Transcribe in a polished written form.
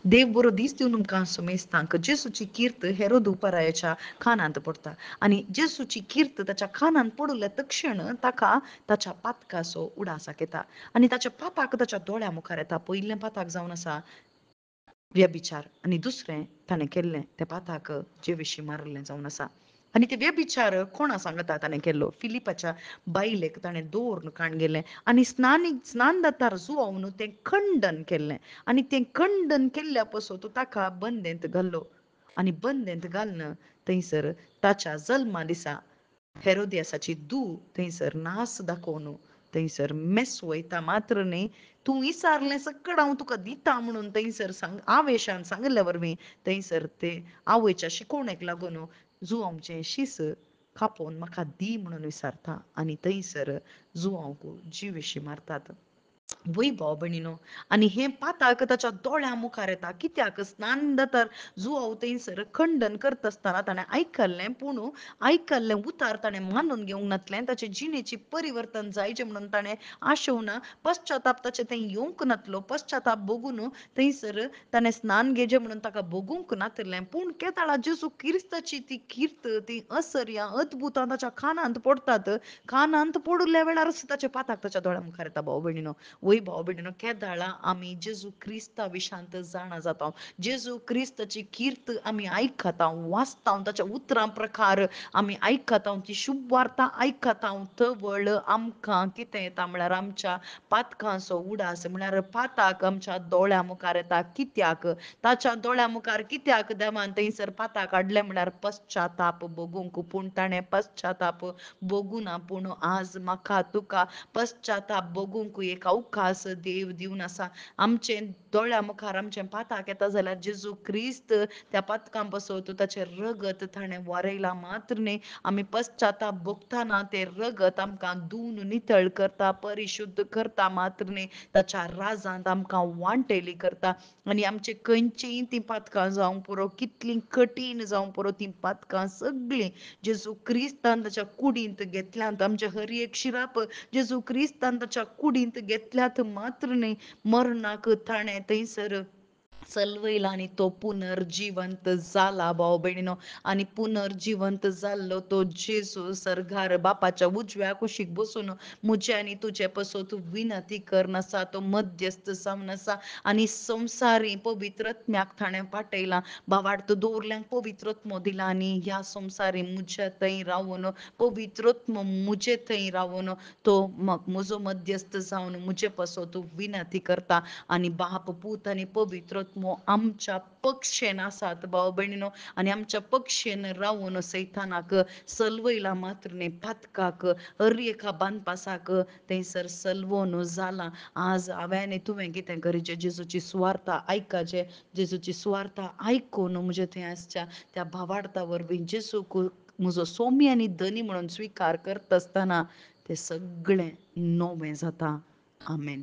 देव बरो दीस दिवन तुमकां सुमेस्तांक जेसूची कीर्त हेरोद उपरायाच्या खानांत पडटा आणि जेसूची कीर्त त्याच्या खानांत पडले तक्षण ताका ताच्या पातकाचो उडासाक येता आणि ताच्या पाताक ताच्या दोळ्या मुखार येता. पयलें पाताक जावन आसा व्यभिचार आणि दुसरें ताणें केल्लें त्या पाताक जे विशीं मारलें जावन आसा. आणि ते व्यभिचार कोणा सांगता ताणें केल्लो? फिलिपाच्या बायलेक ताणें दवरून काण गेलें आणि स्नानदातार जुआवन तें खंडन केल्लें आणि तें खंडन केल्ल्या पासून तो ताका बंदेंत घाल्लो आणि बंदेंत घालन थंयसर ताच्या जल्मा दिसा हेरोदियासाची धूव थंयसर नास दाखोवन थंयसर मेस वयता मात्र न्ही तूं विचारलें सकट हांव तुका दिता म्हणून थंयसर आवेशान सांगल्या वरवीं थंयसर ते आवयच्या शिकोवणेक लागून जुआंवचें शीस कापोवन म्हाका दी म्हणून विचारता आणि थंयसर जुआंवक जिवेशी मारतात. वय भाव भयणीनो आणि हे पाताक ताच्या दोळ्या मुखार येता कित्याक स्नान जाता जुआंव थंयसर खंडन करता आसतना ताणें आयकल्लें पूण आयकल्लें उतार ताणें मानून घेवंक नातलें ताचे जिणेची परिवर्तन जायचें म्हणून ताणें आशेवना पश्चाताप ताचें थंय येवंक नातलो पश्चाताप बघून थंयसर ताणें स्नान घेवचें म्हणून ताका बगूंक नातलें पूण केदाळा जेजू क्रिस्ताची ती कीर्त ती असर्या अद्भुतां ताच्या कानांत पडटात कानांत पडल्या वेळार ताचे पाताक ताच्या दोळ्या मुखार येता भाव भयणीनो. वय भाव भयणीनो केदाळा आमी जेजू क्रिस्ता विशांत जाणा जाता जेजू क्रिस्ताची कीर्त आमी आयकता वाचता ताच्या उतरां प्रकार आमी आयकता ती शुभ वार्ता आयकता तवळ आमकां कितें येता म्हळ्यार आमच्या पातकांचो उडास म्हळ्यार पाताक आमच्या दोळ्या मुखार येता कित्याक ताच्या दोळ्या मुखार कित्याक देवान थंयसर पाताक काडलें म्हळ्यार पश्चाताप बगूंक पूण ताणें पश्चाताप बगूं ना पूण आज म्हाका तुका पश्चाताप बगूंक एक अवकाश देव दिवन आसा. आमचें दोळ्या मुखार आमचें पाताक येता जाल्यार जेजू क्रिस्त त्या पातकां बसत ताचें रगत ताणें वारयलां मात्र न्ही आमी पश्चाताप भोगतना तें रगत आमकां धुवन नितळ करता परिशुध्द करता मात्र न्ही ताच्या राजांत आमकां वांटेली करता आनी आमचें खंयचींय तीं पातकां जावं पुरो कितलीं कठीण जावं पुरो तीं पातकां सगळीं जेजू क्रिस्तान ताच्या कुडींत घेतल्यांत आमचे हर एक शिराप जेजू क्रिस्तान ताच्या कुडींत घेतल्यात मात्र न्ही मरणाक ताणें थंयसर चलवयला आनी तो पुनर्जिवंत जाला भाव भयणीनो आनी पुनर्जिवंत जाल्लो तो जेजू सर्गार बापाच्या उजव्या कुशीक बसून म्हजे आनी तुजे पासून तूं विनंती करनासा तो मध्यस्थ जावन आसा आनी संवसारी पवित्रत्म्याक ताणें पाठयलां भावार्थ दवरल्यांक पवित्रत्म दिला आनी ह्या संवसारी म्हज्या थंय रावून पवित्रत्म म्हजे थंय रावून तो म्हजो मध्यस्थ जावन म्हजे पासो तूं विनंती करता आनी बाप पूत आनी पवित्रत्म आमच्या पक्षेन आसात भाव भयणीनो आनी आमच्या पक्षेन रावून सैतानाक चलवयला मात्र न्ही पातकाक हर एका बांदपासाक थंयसर चलवून जाला. आज हांवें आनी तुवें कितें करचें जेजूची सुवार्ता आयकचें जेजूची सुवार्ता आयकून म्हजे थंय आसच्या त्या भावार्था वरवीं जेजूक म्हजो सोमी आनी धनी म्हणून स्विकार करता आसतना तें सगळें नवें जाता. आमेन.